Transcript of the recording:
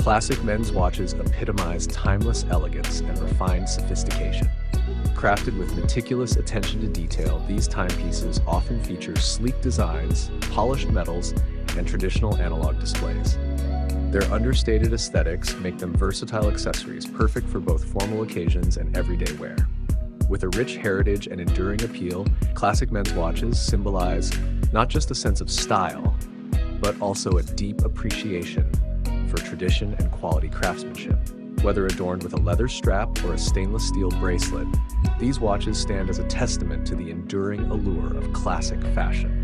Classic men's watches epitomize timeless elegance and refined sophistication. Crafted with meticulous attention to detail, these timepieces often feature sleek designs, polished metals, and traditional analog displays. Their understated aesthetics make them versatile accessories perfect for both formal occasions and everyday wear. With a rich heritage and enduring appeal, classic men's watches symbolize not just a sense of style, but also a deep appreciation for tradition and quality craftsmanship. Whether adorned with a leather strap or a stainless steel bracelet, these watches stand as a testament to the enduring allure of classic fashion.